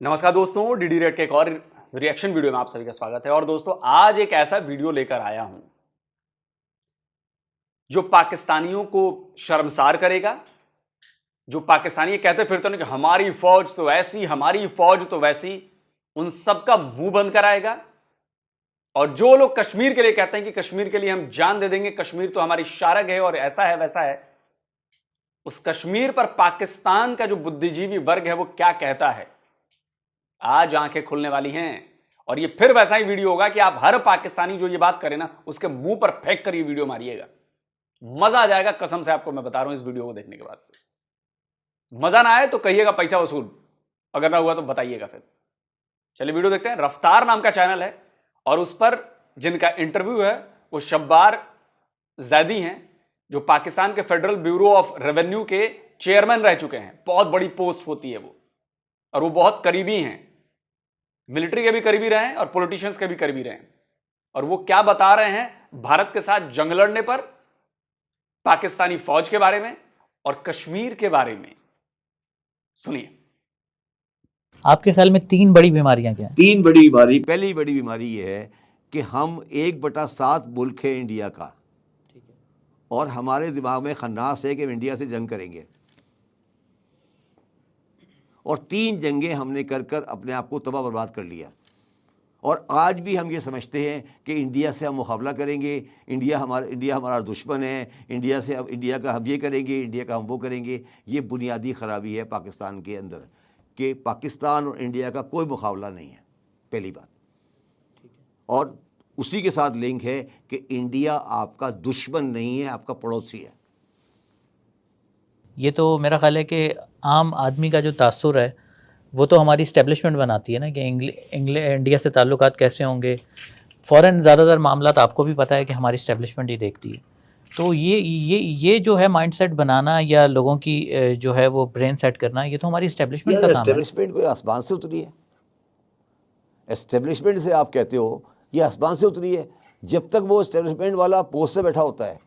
नमस्कार दोस्तों, DD red के एक और रिएक्शन वीडियो में आप सभी का स्वागत है। और दोस्तों, आज एक ऐसा वीडियो लेकर आया हूं जो पाकिस्तानियों को शर्मसार करेगा। जो पाकिस्तानी कहते फिरते हैं कि हमारी फौज तो ऐसी, हमारी फौज तो वैसी, उन सबका मुंह बंद कराएगा। और जो लोग कश्मीर के लिए कहते हैं कि कश्मीर के लिए हम जान दे देंगे, कश्मीर तो हमारी शारग है और ऐसा है वैसा है, उस कश्मीर पर पाकिस्तान का जो बुद्धिजीवी वर्ग है वो क्या कहता है, आज आंखें खुलने वाली हैं। और ये फिर वैसा ही वीडियो होगा कि आप हर पाकिस्तानी जो ये बात करे ना, उसके मुंह पर फेंक कर ये वीडियो मारिएगा। मजा आ जाएगा, कसम से आपको मैं बता रहा हूं। इस वीडियो को देखने के बाद से मजा ना आए तो कहिएगा पैसा वसूल, अगर ना हुआ तो बताइएगा फिर। चलिए वीडियो देखते हैं। रफ्तार नाम का चैनल है और उस पर जिनका इंटरव्यू है वो शब्बार जैदी हैं, जो पाकिस्तान के फेडरल ब्यूरो ऑफ रेवेन्यू के चेयरमैन रह चुके हैं। बहुत बड़ी पोस्ट होती है वो, और वो बहुत करीबी हैं, मिलिट्री के भी करीबी रहे हैं और पॉलिटिशियंस के भी करीबी रहे हैं। और वो क्या बता रहे हैं भारत के साथ जंग लड़ने पर, पाकिस्तानी फौज के बारे में और कश्मीर के बारे में, सुनिए। आपके ख्याल में 3 बड़ी बीमारियां क्या हैं? 3 बड़ी बीमारी। पहली बड़ी बीमारी ये है कि हम 1/7 मुल्क है इंडिया का, और हमारे दिमाग में खन्नास है कि हम इंडिया से जंग करेंगे। और 3 जंगें हमने कर कर अपने आप को तबाह बर्बाद कर लिया। और आज भी हम ये समझते हैं कि इंडिया से हम मुकाबला करेंगे, इंडिया हमारा दुश्मन है, इंडिया का हम ये करेंगे, इंडिया का हम वो करेंगे। ये बुनियादी ख़राबी है पाकिस्तान के अंदर कि पाकिस्तान और इंडिया का कोई मुकाबला नहीं है, पहली बात। और उसी के साथ लिंक है कि इंडिया आपका दुश्मन नहीं है, आपका पड़ोसी है। ये तो मेरा ख्याल है कि आम आदमी का जो तासुर है वो तो हमारी इस्टेब्लिशमेंट बनाती है ना, कि इंडिया से ताल्लुकात कैसे होंगे। फ़ौरन ज़्यादातर मामला आपको भी पता है कि हमारी इस्टेब्लिशमेंट ही देखती है। तो ये जो है माइंडसेट बनाना या लोगों की जो है वो ब्रेन सेट करना, ये तो हमारी इस्टेब्लिशमेंट का काम है। एस्टेब्लिशमेंट कोई आसमान से उतरी है? एस्टेब्लिशमेंट से आप कहते हो ये आसमान से उतरी है। जब तक वो एस्टेब्लिशमेंट वाला पोस्ट से बैठा होता है,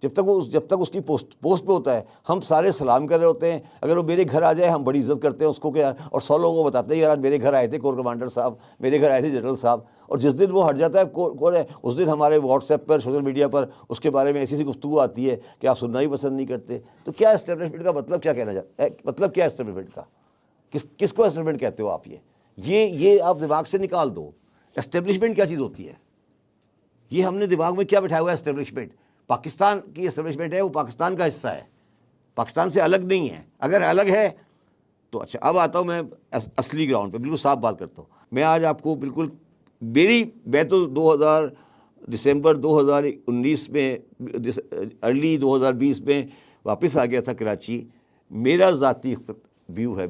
जब तक उसकी पोस्ट पे होता है, हम सारे सलाम कर रहे होते हैं। अगर वो मेरे घर आ जाए हम बड़ी इज्जत करते हैं उसको, क्या। और 100 लोगों को बताते हैं यार आज मेरे घर आए थे कोर कमांडर साहब, मेरे घर आए थे जनरल साहब। और जिस दिन वो हट जाता है कौन है, उस दिन हमारे व्हाट्सएप पर, सोशल मीडिया पर उसके बारे में ऐसी गुफ्तगू आती है कि आप सुनना ही पसंद नहीं करते। तो क्या एस्टेब्लिशमेंट का मतलब क्या कहना चाहते हैं? मतलब क्या एस्टेब्लिशमेंट का, किसको एस्टेब्लिशमेंट कहते हो आप? ये आप दिमाग से निकाल दो। एस्टेब्लिशमेंट क्या चीज़ होती है? ये हमने दिमाग में क्या बैठाया हुआ है? एस्टेब्लिशमेंट पाकिस्तान की एस्टेब्लिशमेंट है, वो पाकिस्तान का हिस्सा है, पाकिस्तान से अलग नहीं है। अगर अलग है तो अच्छा। अब आता हूँ मैं असली ग्राउंड पे, बिल्कुल साफ बात करता हूँ। मैं आज आपको बिल्कुल मैं तो दिसंबर 2019 में, अर्ली 2020 में वापस आ गया था कराची। मेरा ज़ाती व्यू है,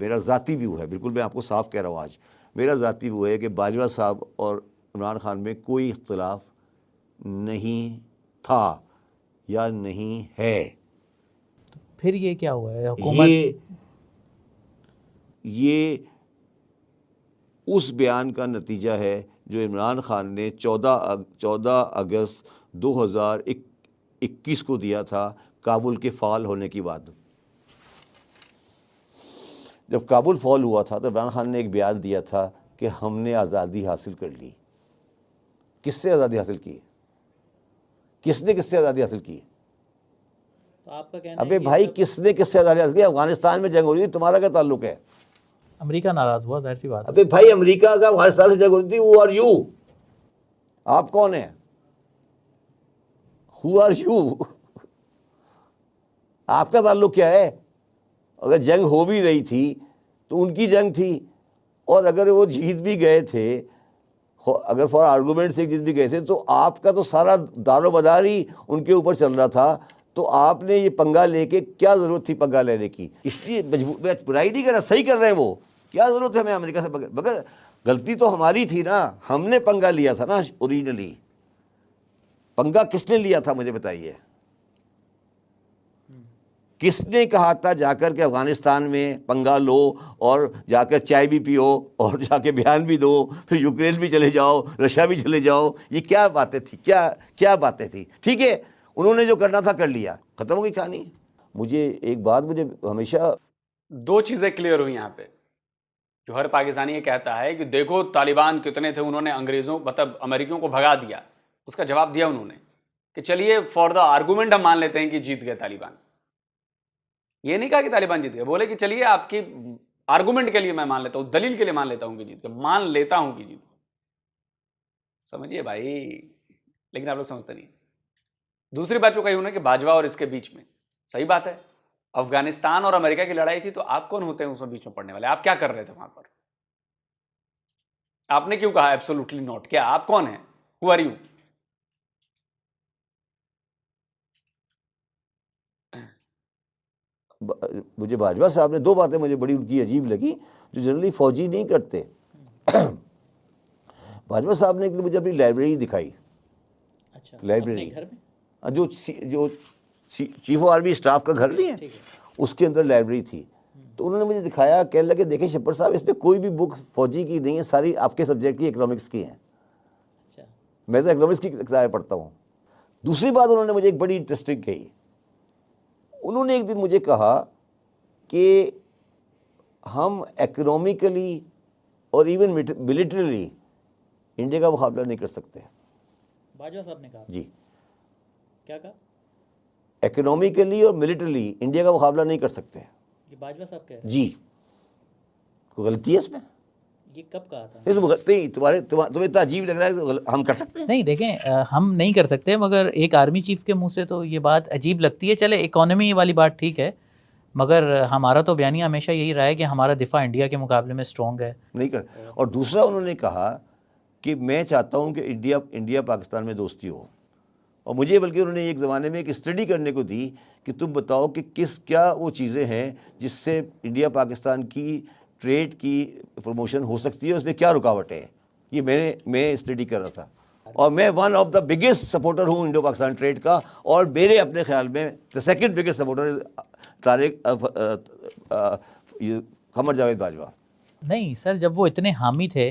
बिल्कुल मैं आपको साफ कह रहा हूँ। आज मेरा ज़ाती व्यू है कि बाजवा साहब और इमरान खान में कोई इख्तलाफ नहीं था या नहीं है। तो फिर ये क्या हुआ है? हुकूमत ये उस बयान का नतीजा है जो इमरान खान ने 14 अगस्त 2021 को दिया था, काबुल के फॉल होने के बाद। जब काबुल फॉल हुआ था तो इमरान खान ने एक बयान दिया था कि हमने आज़ादी हासिल कर ली। किससे आज़ादी हासिल की? किससे आज़ादी हासिल की? तो आपका कहना अबे भाई, किससे आज़ादी हासिल की? अफगानिस्तान में जंग हो रही थी, तुम्हारा क्या ताल्लुक है? अमेरिका नाराज हुआ, जाहिर सी बात है। अबे भाई, अमेरिका का अफगानिस्तान से जंग हो रही थी। Who are you? आप कौन है? Who are you? आपका ताल्लुक क्या है? अगर जंग हो भी रही थी तो उनकी जंग थी, और अगर वो जीत भी गए थे, अगर फॉर आर्गूमेंट से जीत भी गए थे, तो आपका तो सारा दारोमदार ही उनके ऊपर चल रहा था। तो आपने ये पंगा लेके क्या ज़रूरत थी पंगा लेने की? इसलिए बुराई नहीं कर रहा, सही कर रहे हैं वो। क्या ज़रूरत है हमें अमेरिका से? मगर गलती तो हमारी थी ना, हमने पंगा लिया था ना ओरिजिनली। पंगा किसने लिया था मुझे बताइए? किसने कहा था जाकर के अफगानिस्तान में पंगा लो और जाकर चाय भी पियो और जाके बयान भी दो, फिर यूक्रेन भी चले जाओ, रशिया भी चले जाओ? ये क्या बातें थी? क्या बातें थी? ठीक है, उन्होंने जो करना था कर लिया, खत्म हो गई कहानी। मुझे एक बात, मुझे हमेशा 2 चीजें क्लियर हुई यहां पे। जो हर पाकिस्तानी ये कहता है कि देखो तालिबान कितने थे, उन्होंने अंग्रेज़ों मतलब अमेरिकियों को भगा दिया, उसका जवाब दिया उन्होंने कि चलिए फॉर द आर्गूमेंट हम मान लेते हैं कि जीत गए तालिबान। ये नहीं कहा कि तालिबान जीत गए, बोले कि चलिए आपकी आर्गूमेंट के लिए मैं मान लेता हूं, दलील के लिए मान लेता हूं कि जीत गए, मान लेता हूं कि जीत गए। समझिए भाई, लेकिन आप लोग समझते नहीं। दूसरी बात जो कही उन्होंने कि बाजवा और इसके बीच में, सही बात है, अफगानिस्तान और अमेरिका की लड़ाई थी तो आप कौन होते हैं उसमें बीच में पड़ने वाले? आप क्या कर रहे थे वहां पर? आपने क्यों कहा एब्सोल्युटली नॉट? क्या आप कौन हैं? Who are you? मुझे बाजवा साहब ने दो बातें मुझे बड़ी उनकी अजीब लगी जो जनरली फौजी नहीं करते। बाजवा साहब ने मुझे अपनी लाइब्रेरी दिखाई। अच्छा, लाइब्रेरी अपने घर में? जो चीफ ऑफ आर्मी स्टाफ का घर नहीं है, उसके अंदर लाइब्रेरी थी। तो उन्होंने मुझे दिखाया, कहने लगे देखें शब्बर साहब, इसमें कोई भी बुक फौजी की नहीं है, सारी आपके सब्जेक्ट की, इकोनॉमिक्स की हैं। अच्छा, मैं तो इकोनॉमिक्स की किताबें पढ़ता हूँ। दूसरी बात उन्होंने मुझे एक बड़ी इंटरेस्टिंग कही। उन्होंने एक दिन मुझे कहा कि हम इकोनॉमिकली और इवन मिलिट्रीली इंडिया का मुकाबला नहीं कर सकते। बाजवा साहब ने कहा? जी। क्या कहा? इकोनॉमिकली और मिलिट्रीली इंडिया का मुकाबला नहीं कर सकते। ये बाजवा साहब कह रहे हैं? जी। कोई गलती है इसमें? ये कब कहा था? नहीं, तुम्हें इतना अजीब लग रहा है तो हम कर सकते हैं? नहीं, देखें, हम नहीं कर सकते, मगर एक आर्मी चीफ के मुंह से तो ये बात अजीब लगती है। चले, इकोनॉमी वाली बात ठीक है, मगर हमारा तो बयानिया हमेशा यही रहा है कि हमारा दिफा इंडिया के मुकाबले में स्ट्रॉन्ग है। नहीं कर। और दूसरा उन्होंने कहा कि मैं चाहता हूं कि इंडिया पाकिस्तान में दोस्ती हो। और मुझे बल्कि उन्होंने एक ज़माने में एक स्टडी करने को दी कि तुम बताओ कि क्या वो चीज़ें हैं जिससे इंडिया पाकिस्तान की ट्रेड की प्रमोशन हो सकती है, उसमें क्या रुकावट है। ये मैं स्टडी कर रहा था और मैं one of the biggest supporter हूँ इंडो पाकिस्तान ट्रेड का। और मेरे अपने ख्याल में the second biggest supporter Qamar Javed Bajwa. नहीं सर, जब वो इतने हामी थे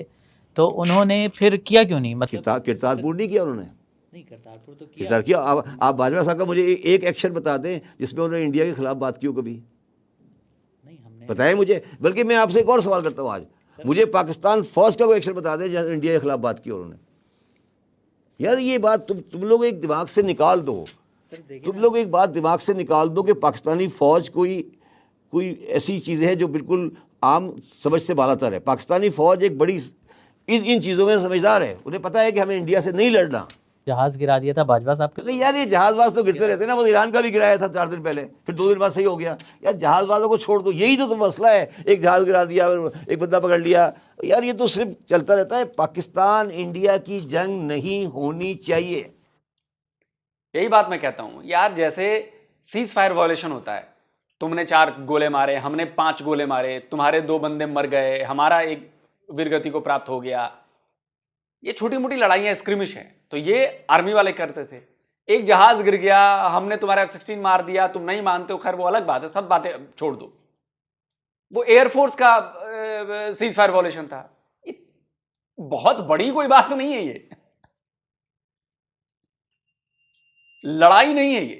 तो उन्होंने फिर किया क्यों नहीं? मतलब किरतारपुर नहीं किया उन्होंने? नहीं, करतारपुर तो किया। किरतार किया। आप बाजवा साहब का मुझे एक एक्शन बता दें जिसमें उन्होंने इंडिया के खिलाफ बात की हो कभी? नहीं, हमने बताएं मुझे। बल्कि मैं आपसे एक और सवाल करता हूँ आज, मुझे पाकिस्तान फर्स्ट का कोई एक्शन बता दें जहाँ इंडिया के खिलाफ बात की उन्होंने। यार ये बात तुम लोग एक दिमाग से निकाल दो। तुम लोग एक बात दिमाग से निकाल दो कि पाकिस्तानी फ़ौज कोई ऐसी चीज़ें हैं जो बिल्कुल आम समझ से बालातर है। पाकिस्तानी फ़ौज एक बड़ी इन चीज़ों में समझदार है। उन्हें पता है कि हमें इंडिया से नहीं लड़ना। जहाज़ गिरा दिया था बाजवा साहब के। नहीं यार, ये जहाज़बाज तो गिरते रहते हैं ना। वो ईरान का भी गिराया था 4 दिन पहले, फिर 2 दिन बाद सही हो गया। यार जहाज़बाजों को छोड़ दो, यही तो मसला है। एक जहाज़ गिरा दिया, एक बंदा पकड़ लिया, यार ये तो सिर्फ चलता रहता है। पाकिस्तान इंडिया की जंग नहीं होनी चाहिए। यही बात मैं कहता हूं यार। जैसे सीज फायर वॉयलेशन होता है, तुमने 4 गोले मारे, हमने 5 गोले मारे, तुम्हारे 2 बंदे मर गए, हमारा एक वीरगति को प्राप्त हो गया। ये छोटी मोटी लड़ाइयां, स्क्रिमिश हैं, तो ये आर्मी वाले करते थे। एक जहाज गिर गया, हमने तुम्हारा F-16 मार दिया, तुम नहीं मानते हो, खैर वो अलग बात है, सब बातें छोड़ दो। वो एयरफोर्स का सीज फायर वॉयलेशन था। बहुत बड़ी कोई बात तो नहीं है, ये लड़ाई नहीं है। ये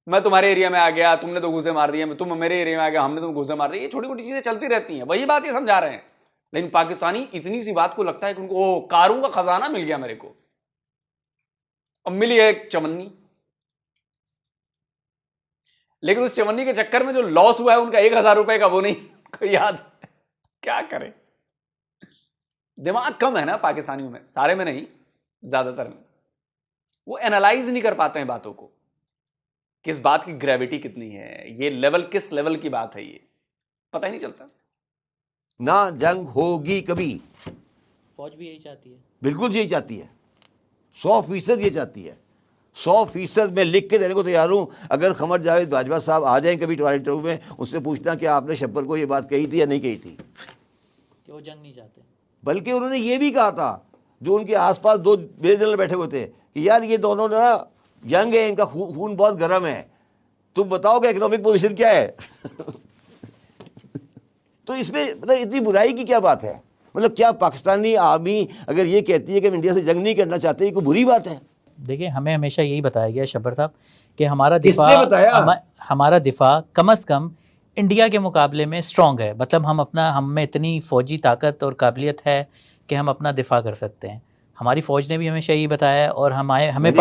मैं तुम्हारे एरिया में आ गया, तुमने तो घूसे मार दिए, तुम मेरे एरिया में आ गया, हमने तुम घूसे मार दिए। ये छोटी मोटी चीजें चलती रहती हैं, वही बात ये समझा रहे हैं। लेकिन पाकिस्तानी इतनी सी बात को लगता है कि उनको ओ कारों का खजाना मिल गया मेरे को। अब मिली है एक चवन्नी, लेकिन उस चवन्नी के चक्कर में जो लॉस हुआ है उनका 1000 रुपए का, वो नहीं कोई याद। क्या करें, दिमाग कम है ना पाकिस्तानियों में, सारे में नहीं, ज्यादातर में। वो एनालाइज नहीं कर पाते हैं बातों को, किस बात की ग्रेविटी कितनी है, ये लेवल किस लेवल की बात है, ये पता ही नहीं चलता। ना जंग होगी कभी। फौज भी यही चाहती है, बिल्कुल यही चाहती है, 100% ये चाहती है। 100% मैं लिख के देने को तैयार हूं। अगर कमर जावेद बाजवा साहब आ जाएं कभी टॉयलेट में, उससे पूछना कि आपने शब्बर को ये बात कही थी या नहीं कही थी कि वो जंग नहीं चाहते। बल्कि उन्होंने ये भी कहा था, जो उनके आसपास 2 मेजर जनरल बैठे हुए थे, कि यार ये दोनों ना यंग है, इनका खून बहुत गर्म है, तुम बताओ कि इकोनॉमिक पोजीशन क्या है। तो इसमें मतलब इतनी बुराई की क्या बात है? मतलब क्या पाकिस्तानी आर्मी अगर ये कहती है कि हम इंडिया से जंग नहीं करना चाहते, ये कोई बुरी बात है? देखिए, हमें हमेशा यही बताया गया शब्बर साहब कि हमारा किसने बताया? हमारा दिफा कम अज़ कम इंडिया के मुकाबले में स्ट्रॉन्ग है, मतलब हम में इतनी फ़ौजी ताकत और काबिलियत है कि हम अपना दिफा कर सकते हैं। हमारी फ़ौज ने भी हमेशा यही बताया है और हमें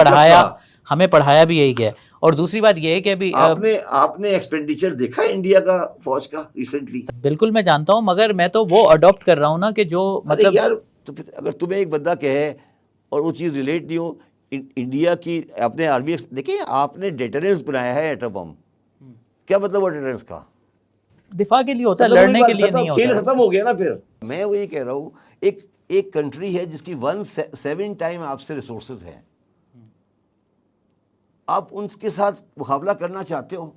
पढ़ाया भी यही गया है। और दूसरी बात ये है कि अभी आपने एक्सपेंडिचर देखा है इंडिया का फौज का रिसेंटली? बिल्कुल मैं जानता हूँ, मगर मैं तो वो अडॉप्ट कर रहा हूँ ना कि जो मतलब यार, तो फिर अगर तुम्हें एक बंदा कहे और वो चीज़ रिलेट नहीं हो, इंडिया की अपने आर्मी, देखिए आपने डेटरेंस बनाया है एटम बम, क्या मतलब वो डेटरेंस का? दिफा के लिए होता है, लड़ने के लिए नहीं होता। खेल खत्म हो गया ना फिर। मैं वही कह रहा हूँ, एक कंट्री है जिसकी 7 टाइम आपसे रिसोर्सेज है, आप उनके साथ मुकाबला करना चाहते हो?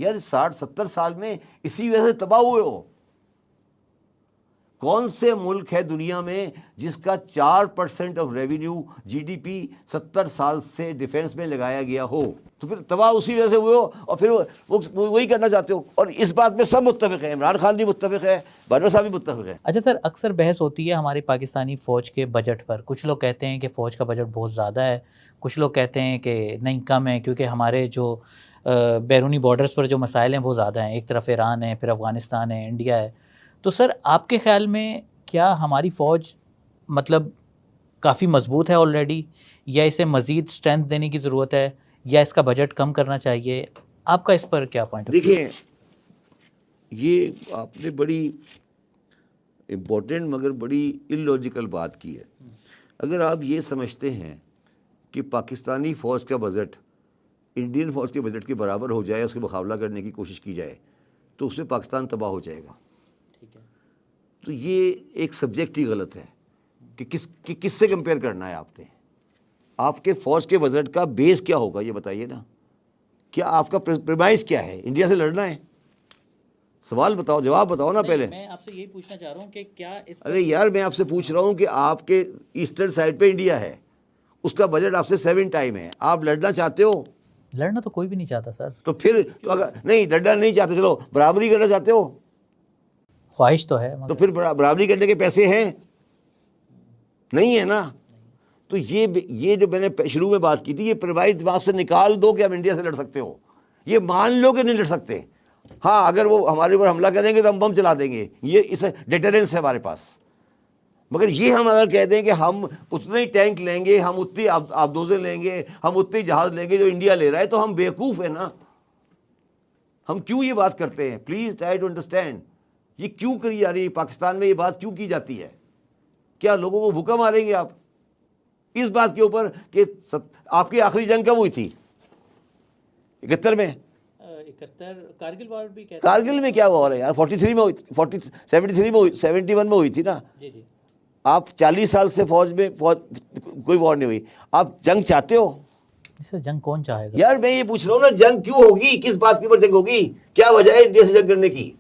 यार 60-70 साल में इसी वजह से तबाह हुए हो। कौन से मुल्क है दुनिया में जिसका 4% ऑफ रेवेन्यू जीडीपी 70 साल से डिफेंस में लगाया गया हो? तो फिर तबाह उसी वजह से हुए हो और फिर वो वही करना चाहते हो। और इस बात में सब मुत्तफिक है, इमरान खान भी मुत्तफिक है, बाजवा साहब भी मुत्तफिक है। अच्छा सर, अक्सर बहस होती है हमारी पाकिस्तानी फ़ौज के बजट पर। कुछ लोग कहते हैं कि फ़ौज का बजट बहुत ज़्यादा है, कुछ लोग कहते हैं कि नहीं कम है, क्योंकि हमारे जो बैरूनी बॉर्डर्स पर जो मसाइल हैं वो ज़्यादा हैं। एक तरफ ईरान है, फिर अफ़गानिस्तान है, इंडिया है। तो सर आपके ख़्याल में क्या हमारी फ़ौज मतलब काफ़ी मज़बूत है ऑलरेडी, या इसे मज़ीद स्ट्रेंथ देने की ज़रूरत है, या इसका बजट कम करना चाहिए? आपका इस पर क्या पॉइंट ऑफ व्यू? देखिए, ये आपने बड़ी इम्पोर्टेंट मगर बड़ी इलॉजिकल बात की है। अगर आप ये समझते हैं कि पाकिस्तानी फ़ौज का बजट इंडियन फ़ौज के बजट के बराबर हो जाए, उसके मुकाबला करने की कोशिश की जाए, तो उससे पाकिस्तान तबाह हो जाएगा। ठीक है। तो ये एक सब्जेक्ट ही गलत है कि किससे कंपेयर करना है आपने। आपके फ़ौज के बजट का बेस क्या होगा ये बताइए ना। क्या आपका प्रेमाइस क्या है? इंडिया से लड़ना है? सवाल बताओ, जवाब बताओ ना पहले। मैं आपसे यही पूछना चाह रहा हूँ कि क्या इस अरे यार, मैं आपसे पूछ रहा हूँ कि आपके ईस्टर्न साइड पे इंडिया है, उसका बजट आपसे 7 टाइम है, आप लड़ना चाहते हो? लड़ना तो कोई भी नहीं चाहता सर। तो फिर तो अगर नहीं लड़ना नहीं चाहते, चलो बराबरी करना चाहते हो, ख्वाहिश तो है, तो मगर फिर बराबरी करने के पैसे हैं? नहीं है ना। तो ये जो मैंने शुरू में बात की थी, ये प्रिवाइज दिमाग से निकाल दो कि हम इंडिया से लड़ सकते हो। ये मान लो कि नहीं लड़ सकते। हाँ, अगर वो हमारे ऊपर हमला करेंगे तो हम बम चला देंगे, ये इस डेटरेंस है हमारे पास। मगर ये हम अगर कह दें कि हम उतने ही टैंक लेंगे, हम उतनी आबदोज़ें लेंगे, हम उतनी जहाज़ लेंगे जो इंडिया ले रहा है, तो हम बेवकूफ़ है ना। हम क्यों ये बात करते हैं? प्लीज़ ट्राई टू अंडरस्टैंड, ये क्यों करी जा रही है? पाकिस्तान में ये बात क्यों की जाती है? क्या लोगों को भूखा मारेंगे आप इस बात के ऊपर कि आपकी आखिरी जंग कब हुई थी? 71 में। 71 कारगिल वॉर भी कहते कारगिल में क्या वॉर है यार? 43 में हुई, 73 में हुई, 71 में हुई थी ना। जी जी। आप 40 साल से फौज कोई वॉर नहीं हुई, आप जंग चाहते हो? सर जंग कौन चाहेगा? यार मैं ये पूछ रहा हूँ ना, जंग क्यों होगी? किस बात के ऊपर जंग होगी? क्या वजह है इंडिया से जंग करने की?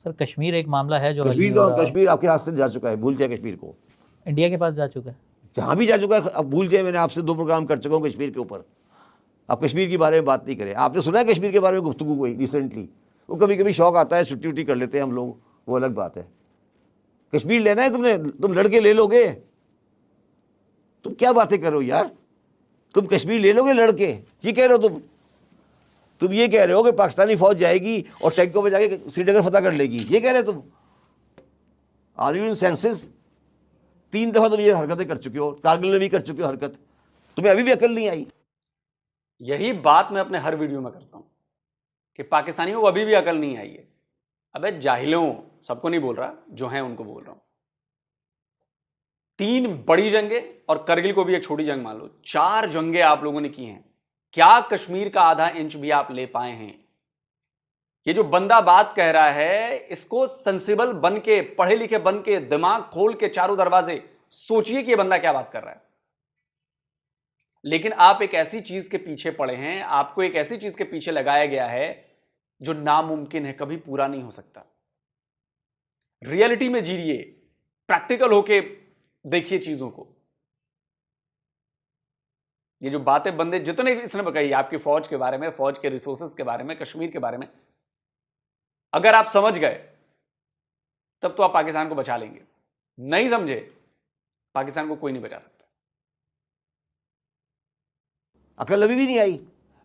सर कश्मीर एक मामला है जो कश्मीर आपके हाथ से जा चुका है, भूल जाए कश्मीर को। इंडिया के पास जा चुका है, जहाँ भी जा चुका है, अब भूल जाए। मैंने आपसे 2 प्रोग्राम कर चुका हूँ कश्मीर के ऊपर। आप कश्मीर के बारे में बात नहीं करें। आपने सुना है कश्मीर के बारे में गुफ्तगू कोई रिसेंटली? वो कभी कभी शौक आता है, छुट्टी उट्टी कर लेते हैं हम लोग, वो अलग बात है। कश्मीर लेना है तुमने, तुम लड़के ले लोगे? तुम क्या बातें करो यार, तुम कश्मीर ले लोगे लड़के? ये कह रहे हो तुम ये कह रहे हो कि पाकिस्तानी फौज जाएगी और टैंकों में जाके श्रीनगर फतह कर लेगी, ये कह रहे हो तुम? Are you in senses? 3 दफा तुम ये हरकतें कर चुके हो, कारगिल में भी कर चुके हो हरकत, तुम्हें अभी भी अकल नहीं आई। यही बात मैं अपने हर वीडियो में करता हूं कि पाकिस्तानियों को अभी भी अकल नहीं आई है। अबे जाहिलों, सबको नहीं बोल रहा, जो हैं उनको बोल रहा हूं। 3 बड़ी जंगें और करगिल को भी एक छोटी जंग मान लो, 4 जंगें आप लोगों ने की हैं। क्या कश्मीर का आधा इंच भी आप ले पाए हैं? ये जो बंदा बात कह रहा है, इसको सेंसिबल बन के, पढ़े लिखे बन के, दिमाग खोल के चारों दरवाजे सोचिए कि ये बंदा क्या बात कर रहा है। लेकिन आप एक ऐसी चीज के पीछे पड़े हैं, आपको एक ऐसी चीज के पीछे लगाया गया है जो नामुमकिन है, कभी पूरा नहीं हो सकता। रियलिटी में जीरिए, प्रैक्टिकल होके देखिए चीजों को। ये जो बातें बंदे जितने इसने बताई आपकी फौज के बारे में, फौज के रिसोर्सेज के बारे में, कश्मीर के बारे में, अगर आप समझ गए तब तो आप पाकिस्तान को बचा लेंगे। नहीं समझे, पाकिस्तान को कोई नहीं बचा सकता। अकल अभी भी नहीं आई।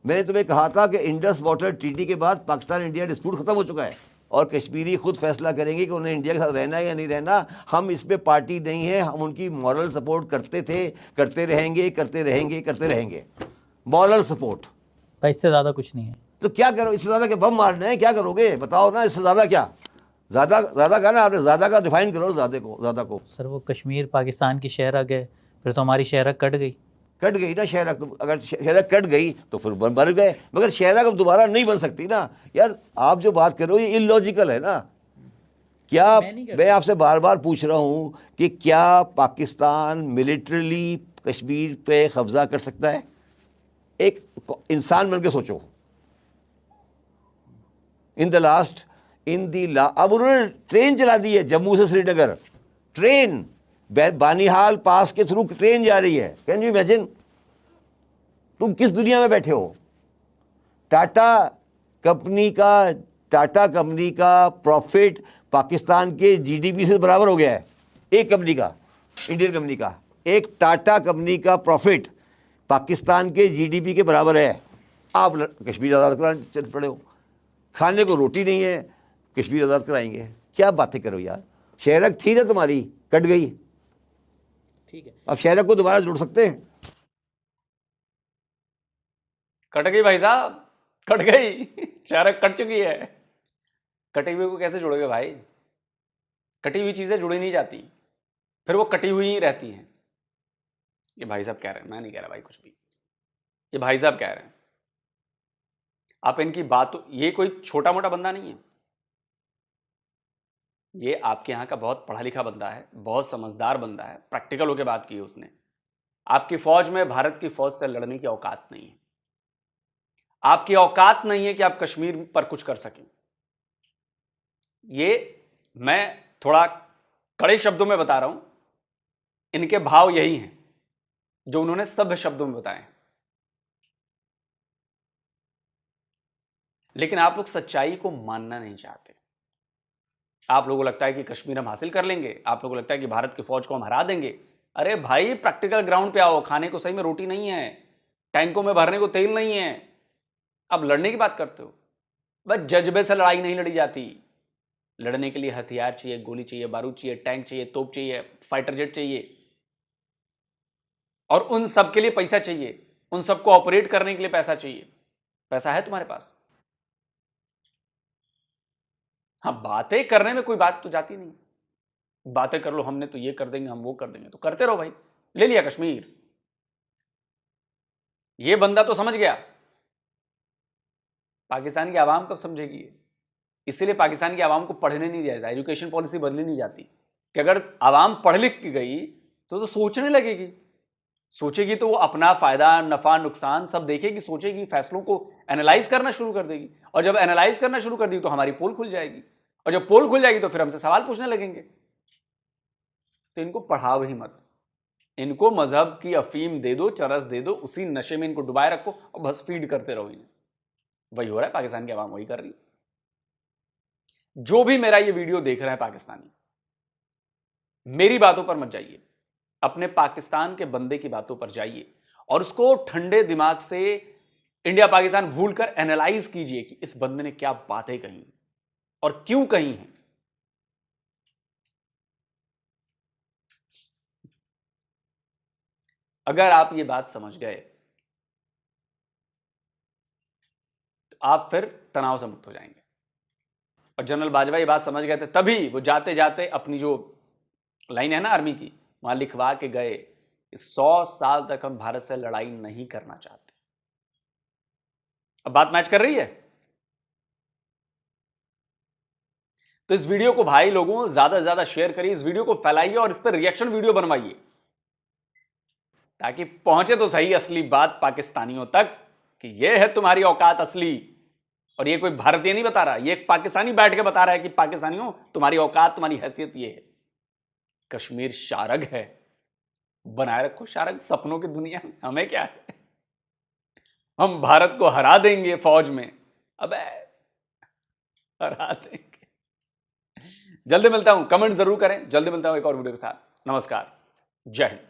मैंने तुम्हें कहा था कि इंडस वाटर ट्रीटी के बाद पाकिस्तान इंडिया डिस्प्यूट खत्म हो चुका है और कश्मीरी खुद फैसला करेंगे कि उन्हें इंडिया के साथ रहना है या नहीं रहना। हम इस पे पार्टी नहीं है, हम उनकी मॉरल सपोर्ट करते थे, करते रहेंगे, करते रहेंगे, करते रहेंगे। Moral support. भाई इससे ज़्यादा कुछ नहीं है। तो क्या करो, इससे ज़्यादा क्या बम मारना है, क्या करोगे बताओ ना, इससे ज़्यादा क्या? ज़्यादा का ना, आपने ज़्यादा का डिफाइन करो, ज़्यादा को। सर वो कश्मीर पाकिस्तान की शहरक है, फिर तो हमारी शहरक कट गई। कट गई ना शहरक, तो अगर शहरक कट गई तो फिर बन गए, मगर शहरक अब दोबारा नहीं बन सकती ना यार। आप जो बात कर रहे हो ये इलॉजिकल है ना। क्या मैं आपसे बार बार पूछ रहा हूँ कि क्या पाकिस्तान मिलिट्रली कश्मीर पे कब्जा कर सकता है? एक इंसान बन के सोचो। अब उन्होंने ट्रेन चला दी है जम्मू से श्रीनगर, ट्रेन बानीहाल पास के थ्रू ट्रेन जा रही है। Can you imagine? तुम किस दुनिया में बैठे हो? टाटा कंपनी का प्रॉफिट पाकिस्तान के जीडीपी से बराबर हो गया है। एक कंपनी का, इंडियन कंपनी का, एक टाटा कंपनी का प्रॉफिट पाकिस्तान के जीडीपी के बराबर है। आप कश्मीर आज़ाद कराने चल पड़े हो। खाने को रोटी नहीं है, कश्मीर आज़ाद कराएंगे। क्या बातें करो यार। शहरक थी ना तुम्हारी, कट गई, ठीक है, अब शहरक को दोबारा जोड़ सकते हैं? कट गई भाई साहब, कट गई। शहरक कट चुकी है। कटी हुई को कैसे जोड़ोगे भाई? कटी हुई चीजें जुड़ी नहीं जाती, फिर वो कटी हुई ही रहती हैं। ये भाई साहब कह रहे हैं, मैं नहीं कह रहा भाई कुछ भी, ये भाई साहब कह रहे हैं। आप इनकी बात, ये कोई छोटा मोटा बंदा नहीं है, ये आपके यहां का बहुत पढ़ा लिखा बंदा है, बहुत समझदार बंदा है, प्रैक्टिकल होकर बात की है उसने। आपकी फौज में भारत की फौज से लड़ने की औकात नहीं है। आपकी औकात नहीं है कि आप कश्मीर पर कुछ कर सकें। ये मैं थोड़ा कड़े शब्दों में बता रहा हूं, इनके भाव यही हैं जो उन्होंने सभ्य शब्दों में बताए। लेकिन आप लोग सच्चाई को मानना नहीं चाहते। आप लोगों को लगता है कि कश्मीर हम हासिल कर लेंगे, आप लोगों को लगता है कि भारत की फौज को हम हरा देंगे। अरे भाई प्रैक्टिकल ग्राउंड पे आओ। खाने को सही में रोटी नहीं है, टैंकों में भरने को तेल नहीं है, अब लड़ने की बात करते हो। बस जज्बे से लड़ाई नहीं लड़ी जाती। लड़ने के लिए हथियार चाहिए, गोली चाहिए, बारूद चाहिए, टैंक चाहिए, तोप चाहिए, फाइटर जेट चाहिए, और उन सब के लिए पैसा चाहिए। उन सबको ऑपरेट करने के लिए पैसा चाहिए। पैसा है तुम्हारे पास? हाँ, बातें करने में कोई बात तो जाती नहीं। बातें कर लो, हमने तो ये कर देंगे, हम वो कर देंगे, तो करते रहो भाई। ले लिया कश्मीर, ये बंदा तो समझ गया। पाकिस्तान की आवाम कब समझेगी? इसीलिए पाकिस्तान की आवाम को पढ़ने नहीं दिया जाता, एजुकेशन पॉलिसी बदली नहीं जाती कि अगर आवाम पढ़ लिख के गई तो सोचने लगेगी। सोचेगी तो वो अपना फायदा, नफा, नुकसान सब देखेगी, सोचेगी, फैसलों को एनालाइज करना शुरू कर देगी। और जब एनालाइज करना शुरू कर दी तो हमारी पोल खुल जाएगी, और जब पोल खुल जाएगी तो फिर हमसे सवाल पूछने लगेंगे। तो इनको पढ़ाओ ही मत। इनको मजहब की अफीम दे दो, चरस दे दो, उसी नशे में इनको डुबाए रखो और बस फीड करते रहो इन्हें। वही हो रहा है, पाकिस्तान की आवाम वही कर रही है। जो भी मेरा ये वीडियो देख रहा है पाकिस्तानी, मेरी बातों पर मत जाइए, अपने पाकिस्तान के बंदे की बातों पर जाइए और उसको ठंडे दिमाग से इंडिया पाकिस्तान भूलकर एनालाइज कीजिए कि इस बंदे ने क्या बातें कही और क्यों कही हैं। अगर आप ये बात समझ गए तो आप फिर तनाव से मुक्त हो जाएंगे। और जनरल बाजवा ये बात समझ गए थे, तभी वो जाते जाते अपनी जो लाइन है ना आर्मी की, वहां लिखवा के गए कि 100 साल तक हम भारत से लड़ाई नहीं करना चाहते। अब बात मैच कर रही है? तो इस वीडियो को भाई लोगों ज्यादा से ज्यादा शेयर करिए, इस वीडियो को फैलाइए और इस पर रिएक्शन वीडियो बनवाइए, ताकि पहुंचे तो सही असली बात पाकिस्तानियों तक कि यह है तुम्हारी औकात असली। और ये कोई भारतीय नहीं बता रहा, ये एक पाकिस्तानी बैठ के बता रहा है कि पाकिस्तानियों तुम्हारी औकात, तुम्हारी हैसियत ये है। कश्मीर शारग है, बनाए रखो शारग सपनों की दुनिया में, हमें क्या है। हम भारत को हरा देंगे फौज में, अबे हरा देंगे। जल्दी मिलता हूं, कमेंट जरूर करें, जल्दी मिलता हूं एक और वीडियो के साथ। नमस्कार, जय हिंद।